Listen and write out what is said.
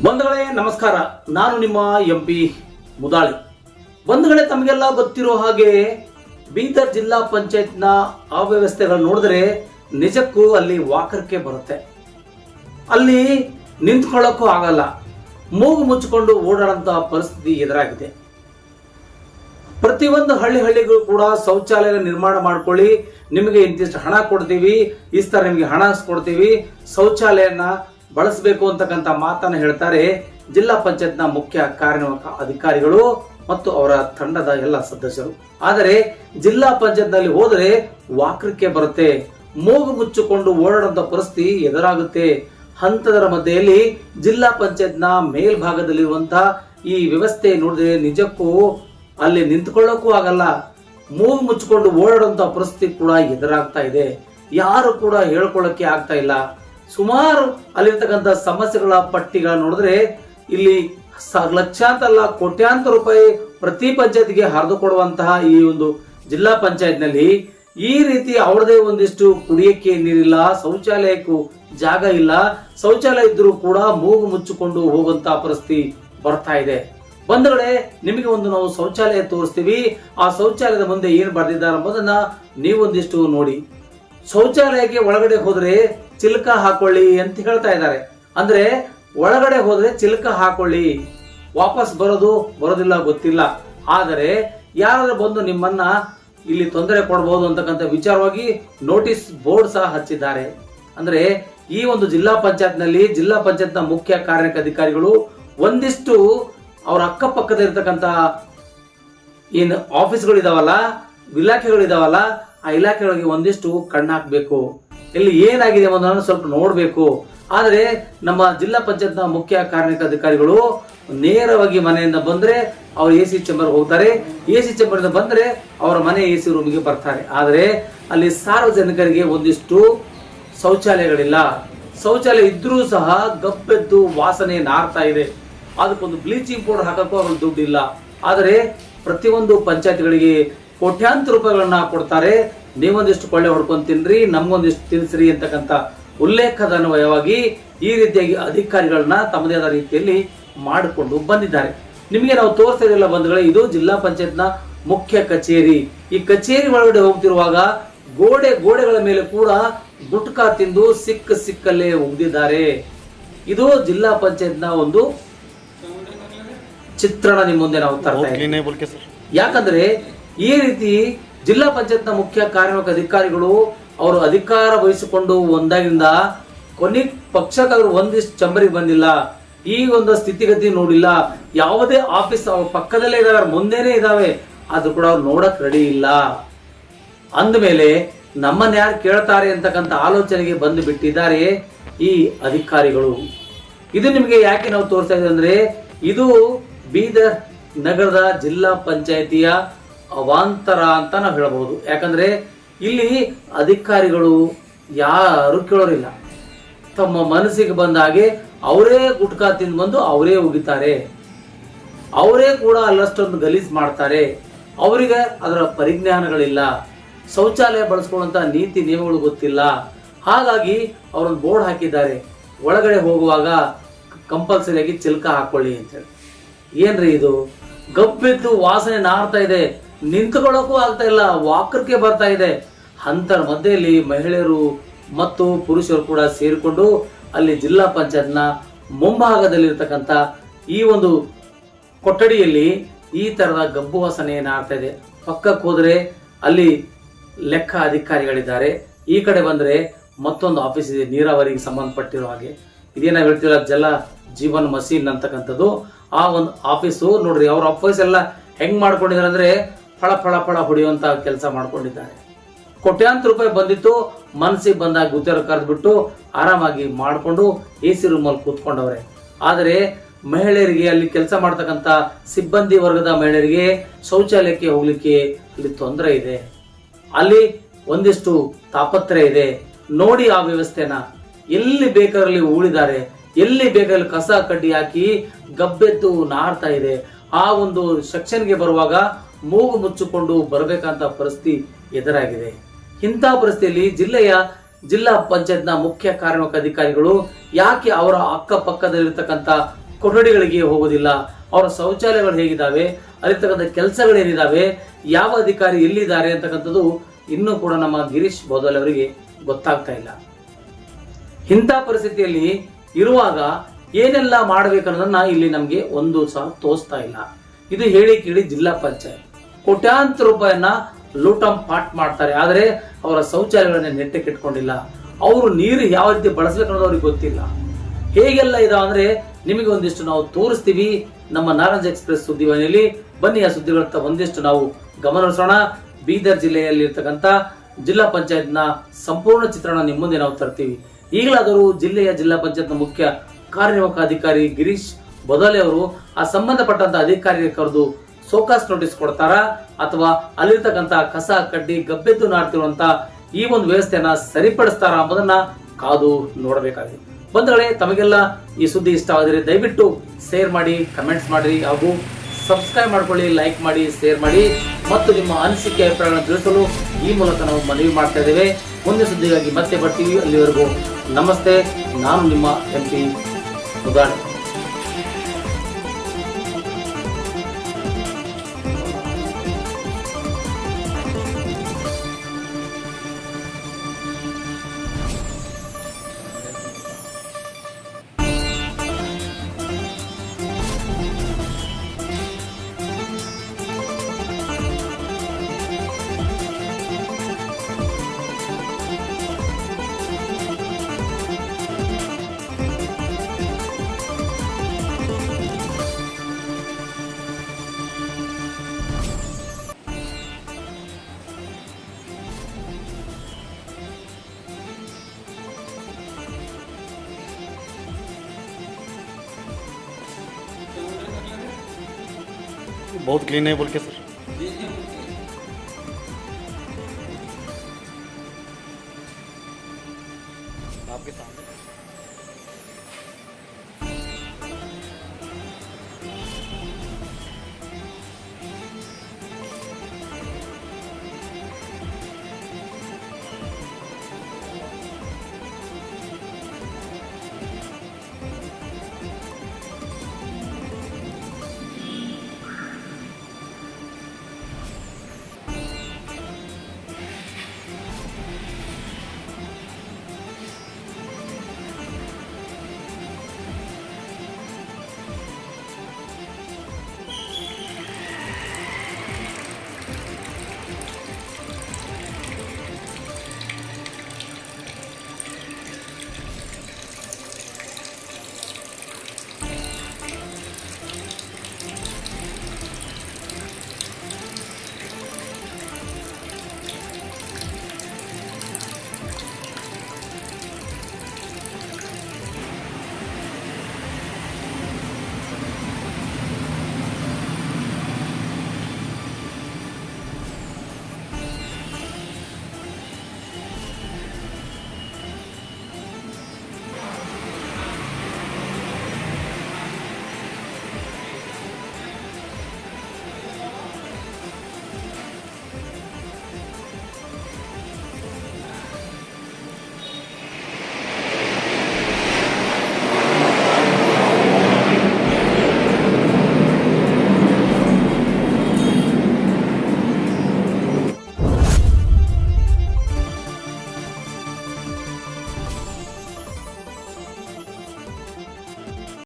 ಬಂಧುಗಳೇ ನಮಸ್ಕಾರ. ನಾನು ನಿಮ್ಮ MP ಮುದಾಳಿ. ಬಂಧುಗಳೇ, ತಮಗೆಲ್ಲ ಗೊತ್ತಿರೋ ಹಾಗೆ ಬೀದರ್ ಜಿಲ್ಲಾ ಪಂಚಾಯತ್ನ ಅವ್ಯವಸ್ಥೆಗಳು ನೋಡಿದ್ರೆ ನಿಜಕ್ಕೂ ಅಲ್ಲಿ ವಾಕರಿಕೆ ಬರುತ್ತೆ. ಅಲ್ಲಿ ನಿಂತ್ಕೊಳ್ಳೋಕ್ಕೂ ಆಗಲ್ಲ, ಮೂಗು ಮುಚ್ಚಿಕೊಂಡು ಓಡಾಡಂತ ಪರಿಸ್ಥಿತಿ ಎದುರಾಗಿದೆ. ಪ್ರತಿಯೊಂದು ಹಳ್ಳಿಗಳು ಕೂಡ ಶೌಚಾಲಯ ನಿರ್ಮಾಣ ಮಾಡ್ಕೊಳ್ಳಿ, ನಿಮಗೆ ಇಂತಿಷ್ಟು ಹಣ ಕೊಡ್ತೀವಿ, ಈ ಥರ ನಿಮಗೆ ಹಣ ಕೊಡ್ತೀವಿ, ಶೌಚಾಲಯನ ಬಳಸಬೇಕು ಅಂತಕ್ಕಂಥ ಮಾತನ್ನು ಹೇಳ್ತಾರೆ ಜಿಲ್ಲಾ ಪಂಚಾಯತ್ನ ಮುಖ್ಯ ಕಾರ್ಯನಿರ್ವಾಹಕ ಅಧಿಕಾರಿಗಳು ಮತ್ತು ಅವರ ತಂಡದ ಎಲ್ಲ ಸದಸ್ಯರು. ಆದರೆ ಜಿಲ್ಲಾ ಪಂಚಾಯತ್ನಲ್ಲಿ ಹೋದರೆ ವಾಕರಿಕೆ ಬರುತ್ತೆ, ಮೂಗು ಮುಚ್ಚಿಕೊಂಡು ಓಡಾಡುವಂತ ಪರಿಸ್ಥಿತಿ ಎದುರಾಗುತ್ತೆ. ಹಂತದರ ಮಧ್ಯೆಯಲ್ಲಿ ಜಿಲ್ಲಾ ಪಂಚಾಯತ್ನ ಮೇಲ್ಭಾಗದಲ್ಲಿರುವಂತಹ ಈ ವ್ಯವಸ್ಥೆ ನೋಡಿದ್ರೆ ನಿಜಕ್ಕೂ ಅಲ್ಲಿ ನಿಂತ್ಕೊಳ್ಳೋಕ್ಕೂ ಆಗಲ್ಲ, ಮೂಗು ಮುಚ್ಚಿಕೊಂಡು ಓಡಾಡುವಂತ ಪರಿಸ್ಥಿತಿ ಕೂಡ ಎದುರಾಗ್ತಾ ಇದೆ. ಯಾರು ಕೂಡ ಹೇಳ್ಕೊಳ್ಳಕ್ಕೆ ಆಗ್ತಾ ಇಲ್ಲ. ಸುಮಾರು ಅಲ್ಲಿರ್ತಕ್ಕಂಥ ಸಮಸ್ಯೆಗಳ ಪಟ್ಟಿಗಳ ನೋಡಿದ್ರೆ ಇಲ್ಲಿ ಲಕ್ಷಾಂತರ ಅಲ್ಲ ಕೋಟ್ಯಾಂತರ ರೂಪಾಯಿ ಪ್ರತಿ ಪಂಚಾಯತ್ಗೆ ಹರಿದು ಕೊಡುವಂತಹ ಈ ಒಂದು ಜಿಲ್ಲಾ ಪಂಚಾಯತ್ನಲ್ಲಿ ಈ ರೀತಿ ಅವರದೇ ಒಂದಿಷ್ಟು ಕುಡಿಯಕ್ಕೆ ನೀರಿಲ್ಲ, ಶೌಚಾಲಯಕ್ಕೂ ಜಾಗ ಇಲ್ಲ, ಶೌಚಾಲಯ ಇದ್ರೂ ಕೂಡ ಮೂಗು ಮುಚ್ಚಿಕೊಂಡು ಹೋಗುವಂತಹ ಪರಿಸ್ಥಿತಿ ಬರ್ತಾ ಇದೆ. ಬಂಧುಗಳೇ, ನಿಮಗೆ ಒಂದು ನಾವು ಶೌಚಾಲಯ ತೋರಿಸ್ತೀವಿ. ಆ ಶೌಚಾಲಯದ ಮುಂದೆ ಏನ್ ಬರೆದಿದ್ದಾರೆ ಎಂಬುದನ್ನ ನೀವೊಂದಿಷ್ಟು ನೋಡಿ. ಶೌಚಾಲಯಕ್ಕೆ ಒಳಗಡೆ ಹೋದ್ರೆ ಚಿಲಕ ಹಾಕೊಳ್ಳಿ ಅಂತ ಹೇಳ್ತಾ ಇದ್ದಾರೆ. ಅಂದ್ರೆ ಒಳಗಡೆ ಹೋದ್ರೆ ಚಿಲಕ ಹಾಕೊಳ್ಳಿ, ವಾಪಸ್ ಬರೋದಿಲ್ಲ ಗೊತ್ತಿಲ್ಲ. ಆದರೆ ಯಾರಾದ್ರೂ ಬಂದು ನಿಮ್ಮನ್ನ ಇಲ್ಲಿ ತೊಂದರೆ ಕೊಡಬಹುದು ಅಂತಕ್ಕಂಥ ವಿಚಾರವಾಗಿ ನೋಟಿಸ್ ಬೋರ್ಡ್ ಸಹ ಹಚ್ಚಿದ್ದಾರೆ. ಅಂದ್ರೆ ಈ ಒಂದು ಜಿಲ್ಲಾ ಪಂಚಾಯತ್ನಲ್ಲಿ ಜಿಲ್ಲಾ ಪಂಚಾಯತ್ನ ಮುಖ್ಯ ಕಾರ್ಯನಿರ್ವಾಹಕ ಅಧಿಕಾರಿಗಳು ಒಂದಿಷ್ಟು ಅವರ ಅಕ್ಕಪಕ್ಕದಲ್ಲಿರ್ತಕ್ಕಂಥ ಏನು ಆಫೀಸ್ಗಳು ಇದಾವಲ್ಲ, ಇಲಾಖೆಗಳು ಇದಾವಲ್ಲ, ಆ ಇಲಾಖೆಗಳಿಗೆ ಒಂದಿಷ್ಟು ಕಣ್ಣು ಹಾಕಬೇಕು. ಇಲ್ಲಿ ಏನಾಗಿದೆ ಅನ್ನೋದನ್ನು ಸ್ವಲ್ಪ ನೋಡಬೇಕು. ಆದರೆ ನಮ್ಮ ಜಿಲ್ಲಾ ಪಂಚಾಯತ್ನ ಮುಖ್ಯ ಕಾರ್ಯನಿರ್ವಾಹಕ ಅಧಿಕಾರಿಗಳು ನೇರವಾಗಿ ಮನೆಯಿಂದ ಬಂದ್ರೆ ಅವ್ರು AC ಚೇಂಬರ್ ಹೋಗ್ತಾರೆ, AC ಚೇಂಬರ್ ಇಂದ ಬಂದ್ರೆ ಅವರ ಮನೆ AC ರೂಮಿಗೆ ಬರ್ತಾರೆ. ಆದರೆ ಅಲ್ಲಿ ಸಾರ್ವಜನಿಕರಿಗೆ ಒಂದಿಷ್ಟು ಶೌಚಾಲಯಗಳಿಲ್ಲ. ಶೌಚಾಲಯ ಇದ್ರೂ ಸಹ ಗಬ್ಬೆದ್ದು ವಾಸನೆ ನಾರ್ತಾ ಇದೆ. ಅದಕ್ಕೊಂದು ಬ್ಲೀಚಿಂಗ್ ಪೌಡರ್ ಹಾಕಕ್ಕೂ ಅವ್ರಿಗೆ ದುಡ್ಡಿಲ್ಲ. ಆದರೆ ಪ್ರತಿಯೊಂದು ಪಂಚಾಯತ್ಗಳಿಗೆ ಕೋಟ್ಯಾಂತರ ರೂಪಾಯಿಗಳನ್ನ ಕೊಡ್ತಾರೆ. ನೀವೊಂದಿಷ್ಟು ಕೊಳ್ಳೆ ಹೊಡ್ಕೊಂಡು ತಿನ್ರಿ, ನಮ್ಗೊಂದಿಷ್ಟು ತಿನ್ಸ್ರಿ ಅಂತಕ್ಕಂಥ ಉಲ್ಲೇಖದ ಅನ್ವಯವಾಗಿ ಈ ರೀತಿಯಾಗಿ ಅಧಿಕಾರಿಗಳನ್ನ ತಮ್ಮದೇ ಆದ ರೀತಿಯಲ್ಲಿ ಮಾಡಿಕೊಂಡು ಬಂದಿದ್ದಾರೆ. ನಿಮಗೆ ನಾವು ತೋರಿಸ್ತಾ ಇರಲಿಲ್ಲ ಬಂಧುಗಳೇ, ಇದು ಜಿಲ್ಲಾ ಪಂಚಾಯತ್ನ ಮುಖ್ಯ ಕಚೇರಿ. ಈ ಕಚೇರಿ ಒಳಗಡೆ ಹೋಗ್ತಿರುವಾಗ ಗೋಡೆಗಳ ಮೇಲೆ ಕೂಡ ಗುಟ್ಕಾ ತಿಂದು ಸಿಕ್ಕಲ್ಲೇ ಉಗ್ದಿದ್ದಾರೆ. ಇದು ಜಿಲ್ಲಾ ಪಂಚಾಯತ್ನ ಒಂದು ಚಿತ್ರಣ ನಿಮ್ಮ ಮುಂದೆ ನಾವು ತರ್ತಾ ಇದ್ದೀವಿ. ಯಾಕಂದ್ರೆ ಈ ರೀತಿ ಜಿಲ್ಲಾ ಪಂಚಾಯತ್ನ ಮುಖ್ಯ ಕಾರ್ಯನಿರ್ವಾಹಕ ಅಧಿಕಾರಿಗಳು ಅವರು ಅಧಿಕಾರ ವಹಿಸಿಕೊಂಡು ಒಂದಾಗಿಂದ ಕೊನೆ ಪಕ್ಷಕ್ಕಾದ್ರೂ ಒಂದಿಷ್ಟು ಚಂಬರಿಗೆ ಬಂದಿಲ್ಲ, ಈ ಒಂದು ಸ್ಥಿತಿಗತಿ ನೋಡಿಲ್ಲ. ಯಾವುದೇ ಆಫೀಸ್ ಅವ್ರ ಪಕ್ಕದಲ್ಲೇ ಇದಾವೆ, ಮುಂದೆನೆ ಇದಾವೆ, ಆದ್ರೂ ಕೂಡ ಅವ್ರು ನೋಡಕ್ ರೆಡಿ ಇಲ್ಲ. ಅಂದಮೇಲೆ ನಮ್ಮನ್ನ ಯಾರು ಕೇಳ್ತಾರೆ ಅಂತಕ್ಕಂಥ ಆಲೋಚನೆಗೆ ಬಂದು ಬಿಟ್ಟಿದ್ದಾರೆ ಈ ಅಧಿಕಾರಿಗಳು. ಇದು ನಿಮಗೆ ಯಾಕೆ ನಾವು ತೋರಿಸ್ತಾ ಇದ್ದೀವಿ ಅಂದ್ರೆ ಇದು ಬೀದರ್ ನಗರದ ಜಿಲ್ಲಾ ಪಂಚಾಯತಿಯ ಅವಾಂತರ ಅಂತ ನಾವು ಹೇಳಬಹುದು. ಯಾಕಂದ್ರೆ ಇಲ್ಲಿ ಅಧಿಕಾರಿಗಳು ಯಾರು ಕೇಳೋರಿಲ್ಲ. ತಮ್ಮ ಮನಸ್ಸಿಗೆ ಬಂದ ಹಾಗೆ ಅವರೇ ಗುಟ್ಕಾ ತಿಂದು ಬಂದು ಅವರೇ ಉಗಿತಾರೆ, ಅವರೇ ಕೂಡ ಅಲ್ಲಷ್ಟೊಂದು ಗಲೀಜ್ ಮಾಡ್ತಾರೆ. ಅವರಿಗೆ ಅದರ ಪರಿಜ್ಞಾನಗಳಿಲ್ಲ, ಶೌಚಾಲಯ ಬಳಸ್ಕೊಳ್ಳುವಂತ ನೀತಿ ನಿಯಮಗಳು ಗೊತ್ತಿಲ್ಲ. ಹಾಗಾಗಿ ಅವರೊಂದು ಬೋರ್ಡ್ ಹಾಕಿದ್ದಾರೆ, ಒಳಗಡೆ ಹೋಗುವಾಗ ಕಂಪಲ್ಸರಿಯಾಗಿ ಚಿಲ್ಕ ಹಾಕೊಳ್ಳಿ ಅಂತೇಳಿ. ಏನ್ರಿ ಇದು? ಗಬ್ಬೆದ್ದು ವಾಸನೆ ನಾರ್ತಾ ಇದೆ, ನಿಂತ್ಕೊಳ್ಳೋಕ್ಕೂ ಆಗ್ತಾ ಇಲ್ಲ, ವಾಕರಿಕೆ ಬರ್ತಾ ಇದೆ. ಅಂತರ ಮಧ್ಯೆಯಲ್ಲಿ ಮಹಿಳೆಯರು ಮತ್ತು ಪುರುಷರು ಕೂಡ ಸೇರಿಕೊಂಡು ಅಲ್ಲಿ ಜಿಲ್ಲಾ ಪಂಚಾಯತ್ನ ಮುಂಭಾಗದಲ್ಲಿರ್ತಕ್ಕಂಥ ಈ ಒಂದು ಕೊಠಡಿಯಲ್ಲಿ ಈ ತರದ ಗಬ್ಬು ವಾಸನೆ ನಾರ್ತಾ ಇದೆ. ಪಕ್ಕಕ್ಕೆ ಹೋದ್ರೆ ಅಲ್ಲಿ ಲೆಕ್ಕ ಅಧಿಕಾರಿಗಳಿದ್ದಾರೆ, ಈ ಕಡೆ ಬಂದ್ರೆ ಮತ್ತೊಂದು ಆಫೀಸ್ ಇದೆ ನೀರಾವರಿಗೆ ಸಂಬಂಧಪಟ್ಟಿರೋ ಹಾಗೆ. ಇದೇನ ಹೇಳ್ತಿಲ್ಲ, ಜಲ ಜೀವನ್ ಮಷೀನ್ ಅಂತಕ್ಕಂಥದ್ದು ಆ ಒಂದು ಆಫೀಸು. ನೋಡ್ರಿ ಅವ್ರ ಆಫೀಸ್ ಎಲ್ಲ ಹೆಂಗ್ ಮಾಡ್ಕೊಂಡಿದ್ದಾರೆ ಅಂದ್ರೆ ಫಳ ಹೊಡೆಯುವಂತ ಕೆಲಸ ಮಾಡ್ಕೊಂಡಿದ್ದಾರೆ. ಕೋಟ್ಯಾಂತರ ರೂಪಾಯಿ ಬಂದಿತ್ತು, ಮನಸ್ಸಿಗೆ ಬಂದಾಗ ಗುತ್ತೇರ ಕರೆದ್ಬಿಟ್ಟು ಆರಾಮಾಗಿ ಮಾಡ್ಕೊಂಡು AC ರೂಮಲ್ಲಿ ಕೂತ್ಕೊಂಡವ್ರೆ. ಆದರೆ ಮಹಿಳೆಯರಿಗೆ, ಅಲ್ಲಿ ಕೆಲಸ ಮಾಡ್ತಕ್ಕಂಥ ಸಿಬ್ಬಂದಿ ವರ್ಗದ ಮಹಿಳೆಯರಿಗೆ ಶೌಚಾಲಯಕ್ಕೆ ಹೋಗ್ಲಿಕ್ಕೆ ಇಲ್ಲಿ ತೊಂದರೆ ಇದೆ, ಅಲ್ಲಿ ಒಂದಿಷ್ಟು ತಾಪತ್ರೆ ಇದೆ. ನೋಡಿ ಆ ವ್ಯವಸ್ಥೆನ, ಎಲ್ಲಿ ಬೇಕಾರಲ್ಲಿ ಉಳಿದ್ದಾರೆ, ಎಲ್ಲಿ ಬೇಕಾದಲ್ಲಿ ಕಸ ಕಡ್ಡಿ ಹಾಕಿ ಗಬ್ಬೆದ್ದು ನಾರ್ತಾ ಇದೆ. ಆ ಒಂದು ಸೆಕ್ಷನ್ಗೆ ಬರುವಾಗ ಮೂಗು ಮುಚ್ಚಿಕೊಂಡು ಬರಬೇಕಂತ ಪರಿಸ್ಥಿತಿ ಎದುರಾಗಿದೆ. ಇಂಥ ಪರಿಸ್ಥಿತಿಯಲ್ಲಿ ಜಿಲ್ಲಾ ಪಂಚಾಯತ್ನ ಮುಖ್ಯ ಕಾರ್ಯನಿರ್ವಾಹಕ ಅಧಿಕಾರಿಗಳು ಯಾಕೆ ಅವರ ಅಕ್ಕಪಕ್ಕದಲ್ಲಿರ್ತಕ್ಕಂಥ ಕೊಠಡಿಗಳಿಗೆ ಹೋಗೋದಿಲ್ಲ. ಅವರ ಶೌಚಾಲಯಗಳು ಹೇಗಿದ್ದಾವೆ, ಅಲ್ಲಿರ್ತಕ್ಕಂಥ ಕೆಲಸಗಳೇನಿದ್ದಾವೆ, ಯಾವ ಅಧಿಕಾರಿ ಎಲ್ಲಿದ್ದಾರೆ ಅಂತಕ್ಕಂಥದ್ದು ಇನ್ನೂ ಕೂಡ ನಮ್ಮ ಗಿರೀಶ್ ಬೋದಲ್ ಅವರಿಗೆ ಗೊತ್ತಾಗ್ತಾ ಇಲ್ಲ. ಇಂಥ ಪರಿಸ್ಥಿತಿಯಲ್ಲಿ ಇರುವಾಗ ಏನೆಲ್ಲ ಮಾಡಬೇಕನ್ನೋದನ್ನ ಇಲ್ಲಿ ನಮಗೆ ಒಂದು ಸಹ ತೋರಿಸ್ತಾ ಇಲ್ಲ. ಇದು ಹೇಳಿ ಕೇಳಿ ಜಿಲ್ಲಾ ಪಂಚಾಯತ್ ಕೋಟ್ಯಾಂತರ ರೂಪಾಯಿಯನ್ನ ಲೂಟಂ ಪಾಟ್ ಮಾಡ್ತಾರೆ, ಆದರೆ ಅವರ ಶೌಚಾಲಯಗಳನ್ನ ನೆಟ್ಟಕ್ಕೆ ಇಟ್ಕೊಂಡಿಲ್ಲ. ಅವರು ನೀರು ಯಾವ ರೀತಿ ಬಳಸಬೇಕು ಅನ್ನೋದು ಅವ್ರಿಗೆ ಗೊತ್ತಿಲ್ಲ. ಹೇಗೆಲ್ಲ ಇದಾವ ಅಂದ್ರೆ ನಿಮಗೆ ಒಂದಿಷ್ಟು ನಾವು ತೋರಿಸ್ತೀವಿ ನಮ್ಮ ನಾರಂಜ್ ಎಕ್ಸ್ಪ್ರೆಸ್ ಸುದ್ದಿವಾಹಿನಿಯಲ್ಲಿ. ಬನ್ನಿ ಆ ಸುದ್ದಿಗಳತ್ತ ಒಂದಿಷ್ಟು ನಾವು ಗಮನಿಸೋಣ. ಬೀದರ್ ಜಿಲ್ಲೆಯಲ್ಲಿ ಇರ್ತಕ್ಕಂಥ ಜಿಲ್ಲಾ ಪಂಚಾಯತ್ನ ಸಂಪೂರ್ಣ ಚಿತ್ರಣ ನಿಮ್ಮ ಮುಂದೆ ನಾವು ತರ್ತೀವಿ. ಈಗಲಾದರೂ ಜಿಲ್ಲೆಯ ಜಿಲ್ಲಾ ಪಂಚಾಯತ್ನ ಮುಖ್ಯ ಕಾರ್ಯನಿರ್ವಾಹಕ ಅಧಿಕಾರಿ ಗಿರೀಶ್ ಬೋದಲೆ ಅವರು ಆ ಸಂಬಂಧಪಟ್ಟಂತ ಅಧಿಕಾರಿಗೆ ಕರೆದು ಸೋಕಾಸ್ ನೋಟಿಸ್ ಕೊಡ್ತಾರಾ, ಅಥವಾ ಅಲ್ಲಿರ್ತಕ್ಕಂಥ ಕಸ ಕಡ್ಡಿ ಗಬ್ಬೆದ್ದು ನಾಡ್ತಿರುವಂತ ಈ ಒಂದು ವ್ಯವಸ್ಥೆಯನ್ನ ಸರಿಪಡಿಸ್ತಾರ ಎಂಬುದನ್ನ ಕಾದು ನೋಡಬೇಕಾಗಿದೆ. ಬಂಧುಗಳೇ, ತಮಗೆಲ್ಲ ಈ ಸುದ್ದಿ ಇಷ್ಟವಾದರೆ ದಯವಿಟ್ಟು ಶೇರ್ ಮಾಡಿ, ಕಮೆಂಟ್ಸ್ ಮಾಡಿ, ಹಾಗೂ ಸಬ್ಸ್ಕ್ರೈಬ್ ಮಾಡ್ಕೊಳ್ಳಿ, ಲೈಕ್ ಮಾಡಿ, ಶೇರ್ ಮಾಡಿ ಮತ್ತು ನಿಮ್ಮ ಅನಿಸಿಕೆ ಅಭಿಪ್ರಾಯಗಳನ್ನು ತಿಳಿಸಲು ಈ ಮೂಲಕ ನಾವು ಮನವಿ ಮಾಡ್ತಾ ಇದ್ದೇವೆ. ಮುಂದೆ ಸುದ್ದಿಗಾಗಿ ಮತ್ತೆ ಬರ್ತೀವಿ. ಅಲ್ಲಿವರೆಗೂ ನಮಸ್ತೆ. ನಾನು ನಿಮ್ಮ MP ಉದಾಹರಣೆ. बहुत क्लीन है बोल के सर। आपके सामने